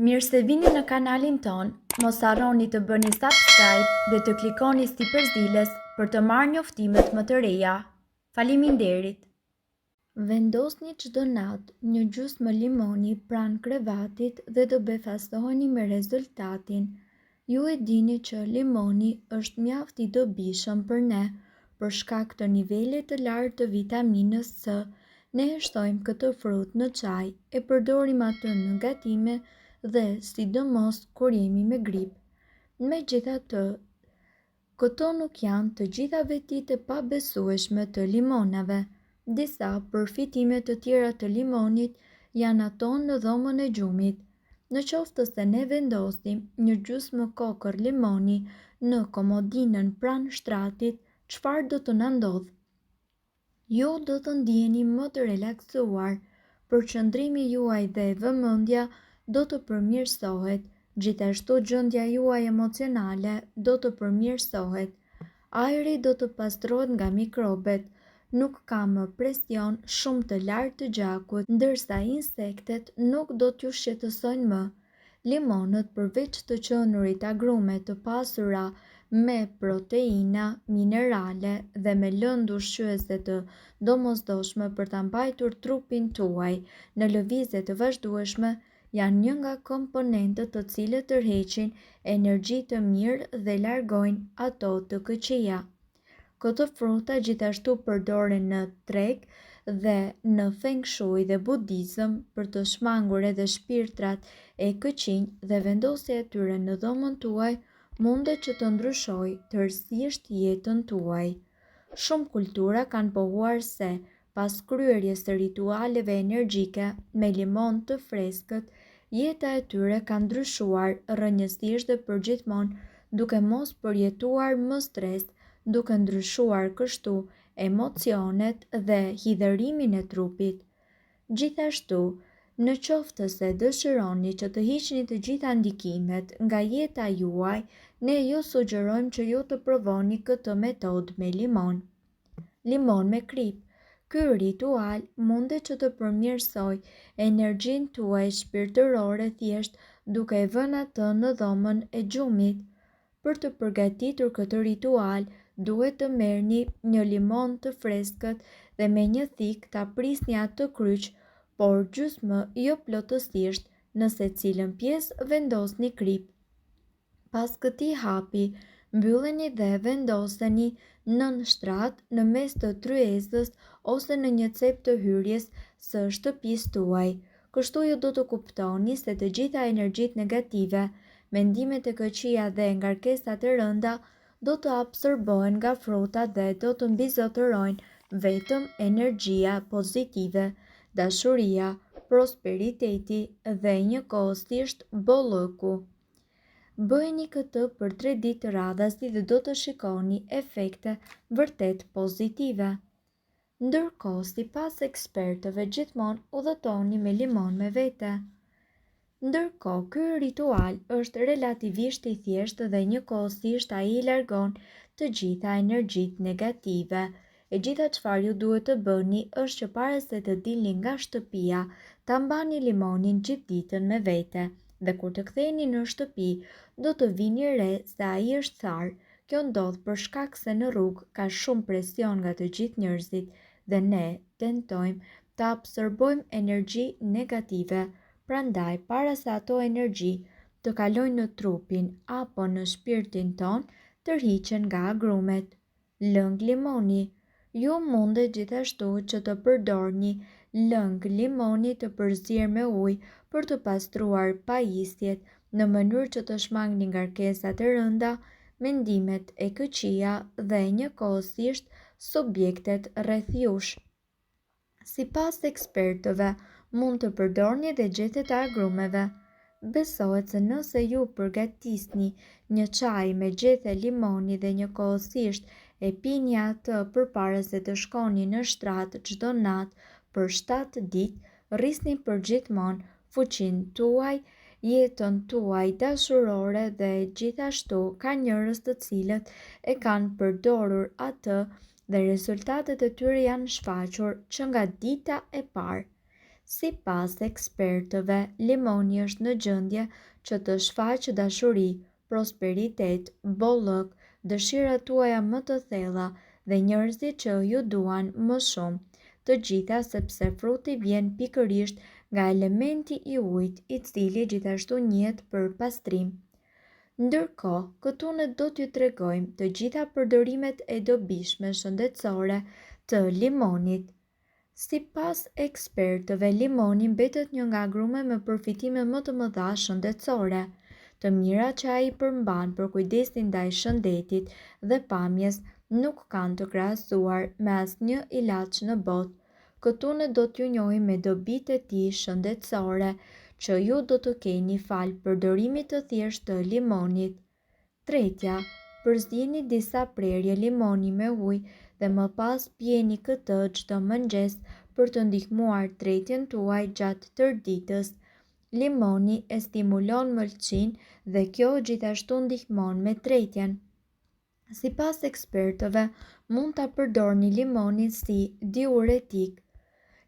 Mirë se vini në kanalin ton, mos harroni të bëni subscribe dhe të klikoni si përzieles për të marrë njoftimet më të reja. Faleminderit! Vendosni çdo natë një gjysmë limoni pranë krevatit dhe do befastoheni me rezultatin. Ju e dini që limoni është mjaft i dobishëm për ne për shkak të nivelit të lartë të vitaminës C. Ne heshtojmë këtë frut në çaj e përdorim atë në gatime dhe sidomos kur jemi me grip. Megjithatë, këto nuk janë të gjitha vetitë e pabesueshme të limonave. Disa përfitime të tjera të limonit janë ato në dhomën e gjumit. Në qoftë se ne vendosim një gjysmë kokër limoni në komodinën pranë shtratit, çfarë do të na ndodhë? Ju do të ndjeni më të relaksuar, përqendrimi juaj dhe vëmendja do të përmirësohet, gjithashtu gjendja juaj emocionale do të përmirësohet. Ajri do të pastrohet nga mikrobet, nuk ka më presion shumë të lartë të gjakut, ndërsa insektet nuk do t'ju shqetësojnë më. Limonët, përveç të qenurit agrume të pasura me proteina, minerale dhe me lëndë ushqyese të domosdoshme për ta mbajtur trupin tuaj në lëvizje të vazhdueshme, janë një nga komponentët të cilët tërheqin energji të mirë dhe largojnë ato të këqija. Këto fruta gjithashtu përdoren në treg dhe në feng shui dhe budizëm për të shmangur edhe shpirtrat e këqinj dhe vendosja e tyre në dhomën tuaj mundet që të ndryshojë tërësisht jetën tuaj. Shumë kultura kanë pohuar se pas kryerjes së ritualeve energjike me limon të freskët, jeta e tyre ka ndryshuar rrënjësisht dhe përgjithmonë, duke mos përjetuar më stres, duke ndryshuar kështu emocionet dhe hidhërimin e trupit. Gjithashtu, në qoftë se dëshironi që të hiqni të gjitha ndikimet nga jeta juaj, ne ju sugjerojmë që ju të provoni këtë metodë me limon. Limon me krip. Ky ritual mundet që të përmirësojë energjinë tuaj shpirtërore thjesht duke e vënë atë në dhomën e gjumit. Për të përgatitur këtë ritual, duhet të merrni një limon të freskët dhe me një thik ta prisni atë kryq, por gjysmë jo plotësisht, në secilën pjesë vendosni krip. Pas këtij hapi, mbylleni dhe vendoseni nën shtrat në mes të tryezës ose në një cep të hyrjes së shtëpisë tuaj. Kështu ju do të kuptoni se të gjitha energjitë negative, mendimet e këqija dhe ngarkesat e rënda do të absorbohen nga frutat dhe do të mbizotërojnë vetëm energjia pozitive, dashuria, prosperiteti dhe njëkohësisht bollëku. Bëjeni këtë për 3 ditë të radhasi dhe do të shikoni efekte vërtet pozitive. Ndërkohë, sipas ekspertëve, gjithmonë udhëtoni me limon me vete. Ndërkohë, ky ritual është relativisht i thjeshtë dhe njëkohësisht ai i largon të gjitha energjitë negative. E gjitha çfarë ju duhet të bëni është që para se të dilni nga shtëpia, ta mbani limonin gjithë ditën me vete. Dhe kur të ktheheni në shtëpi, do të vini re se ai është tharë. Kjo ndodh për shkak se në rrugë ka shumë presion nga të gjithë njerëzit dhe ne tentojmë të absorbojmë energji negative. Prandaj, para se ato energji të kalojnë në trupin apo në shpirtin ton, tërhiqen nga agrumet. Lëng limoni. Ju mundet gjithashtu që të përdorni lëng limoni të përzier me ujë për të pastruar pajisjet në mënyrë që të shmangni ngarkesat e rënda, mendimet e këqija dhe njëkohësisht subjektet rreth jush. Sipas ekspertëve, mund të përdorni edhe gjethet e agrumeve. Besohet se nëse ju përgatisni një çaj me gjethe limoni dhe njëkohësisht e pini atë përpara se të shkoni në shtrat çdo natë për 7 ditë, rrisni përgjithmonë fuqinë tuaj, jetën tuaj dashurore dhe gjithashtu ka njerëz të cilët e kanë përdorur atë dhe rezultatet e tyre janë shfaqur që nga dita e parë. Sipas ekspertëve, limoni është në gjendje që të shfaqë dashuri, prosperitet, bollëk, dëshirat tuaja më të thella dhe njerëzit që ju duan më shumë. Të gjitha sepse fruti vjen pikërisht nga elementi i ujit, i cili gjithashtu njihet për pastrim. Ndërkohë, këtu ne do t'ju tregojmë të gjitha përdorimet e dobishme shëndetësore të limonit. Sipas ekspertëve, limoni mbetet një nga agrumet me përfitime më të mëdha shëndetësore. Të mirat që ai përmban për kujdesin ndaj shëndetit dhe pamjes nuk kanë të krahasuar me asnjë ilaç në botë. Këtu ne do t'ju njohim me dobitë e tij shëndetësore që ju do të keni fal përdorimit të thjeshtë të limonit. Tretja, përzieni disa prerje limoni me ujë dhe më pas pjeni këtë çdo mëngjes për të ndihmuar tretjen tuaj gjatë tërditës. Limoni e stimulon mëlçinë dhe kjo gjithashtu ndihmon me tretjen. Sipas ekspertëve, mund ta përdorni limonin si diuretik.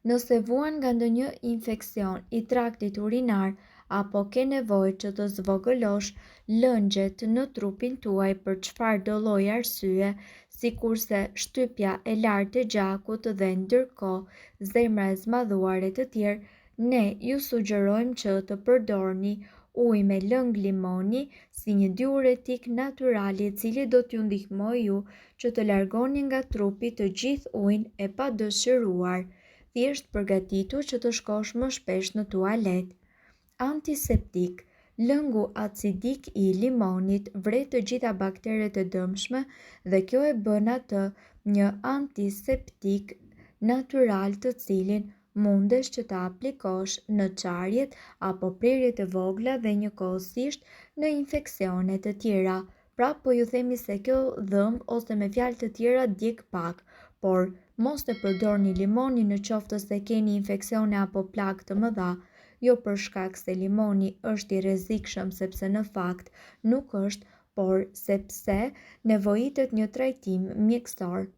Nëse vuan nga ndonjë infeksion i traktit urinar apo ke nevojë që të zvogëlosh lëngjet në trupin tuaj për çfarëdo lloji arsye, sikurse shtypja e lartë e gjakut dhe ndërkohë zemra e zmadhuar e të tjerë, ne ju sugjerojmë që të përdorni ujë me lëng limoni si një diuretik natyral i cili do t'ju ndihmojë ju që të largoni nga trupi të gjithë ujin e padëshiruar. Thjesht përgatitur që të shkosh më shpesh në tualet. Antiseptik. Lëngu acidik i limonit vret të gjitha bakteret e dëmshme dhe kjo e bën atë një antiseptik natyral të cilin mundesh që ta aplikosh në qarjet apo prerjet e vogla dhe njëkohësisht në infeksionet të tjera. Pra po ju themi se kjo dhëmb ose me fjalë të tjera djeg pak, por mos të përdorni limoni në qoftë se keni infeksione apo plagë të mëdha, jo për shkak se limoni është i rrezikshëm sepse në fakt nuk është, por sepse nevojitet një trajtim mjekësor.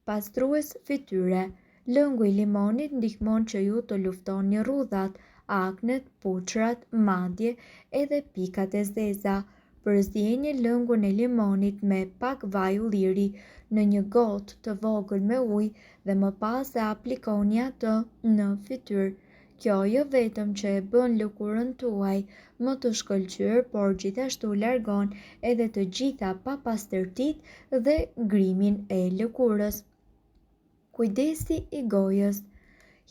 Pastrues fytyre. Lëngu i limonit ndihmon që ju të luftoni rrudhat, aknet, puçrat, madje edhe pikat e zeza. Përzieni lëngun e limonit me pak vaj ulliri në një gotë të vogël me ujë dhe më pas e aplikoni atë në fytyrë. Kjo jo vetëm që e bën lëkurën tuaj më të shkëlqyer, por gjithashtu largon edhe të gjitha papastërtitë dhe grimin e lëkurës. Kujdesi i gojës.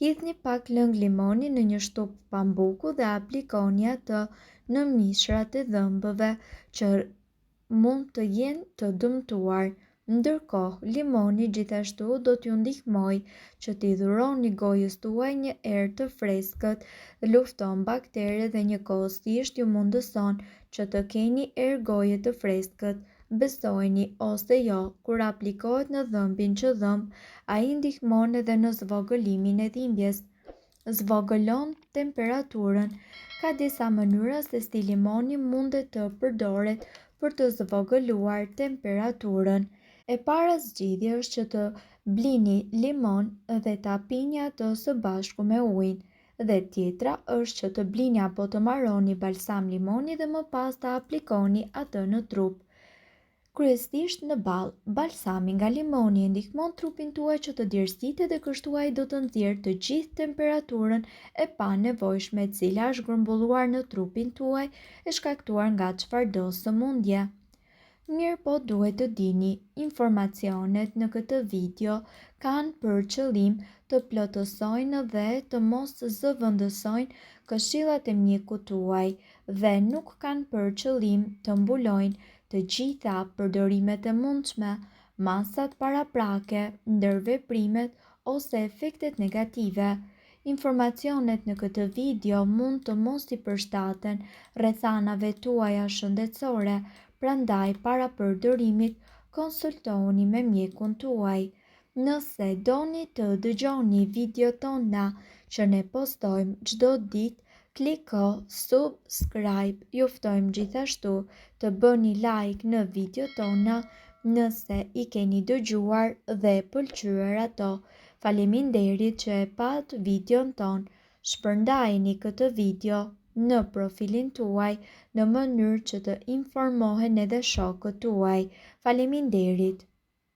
Hidhni pak lëng limoni në një shtupë pambuku dhe aplikoni atë në mishrat e dhëmbëve që mund të jenë të dëmtuar. Ndërkohë, limoni gjithashtu do t'ju ndihmojë që t'i dhuroni gojës tuaj një erë të freskët, lufton baktere dhe njëkohësisht ju mundëson që të keni erë goje të freskët. Besojni ose jo, kur aplikohet në dhëmbin që dhëmb, ai ndihmon edhe në zvogëlimin e dhimbjes. Zvogëlon temperaturën. Ka disa mënyra se si limoni mundet të përdoret për të zvogëluar temperaturën. E para zgjidhja është që të blini limon dhe ta pini atë së bashku me ujin. Dhe tjetra është që të blini apo të marroni balsam limoni dhe më pas ta aplikoni atë në trup. Kryesisht në ball, balsami nga limoni e ndihmon trupin tuaj që të djersitet dhe kështu ai do të nxjerrë të gjithë temperaturën e panevojshme e cila është grumbulluar në trupin tuaj e shkaktuar nga çfarëdo sëmundje. Mirë po duhet të dini, informacionet në këtë video kanë për qëllim të plotësojnë dhe të mos zëvendësojnë këshillat e mjekut tuaj dhe nuk kanë për qëllim të mbulojnë të gjitha përdorimet e mundshme, masat paraprake, ndërveprimet ose efektet negative. Informacionet në këtë video mund të mos i përshtaten rrethanave tuaja shëndetësore, prandaj para përdorimit konsultohuni me mjekun tuaj. Nëse doni të dëgjoni video tona që ne postojmë çdo ditë, kliko subscribe. Ju ftojmë gjithashtu të bëni like në video tona nëse i keni dëgjuar dhe pëlqyer ato. Faleminderit që e pat videon ton. Shpërndajeni këtë video në profilin tuaj në mënyrë që të informohen edhe shokët tuaj. Faleminderit!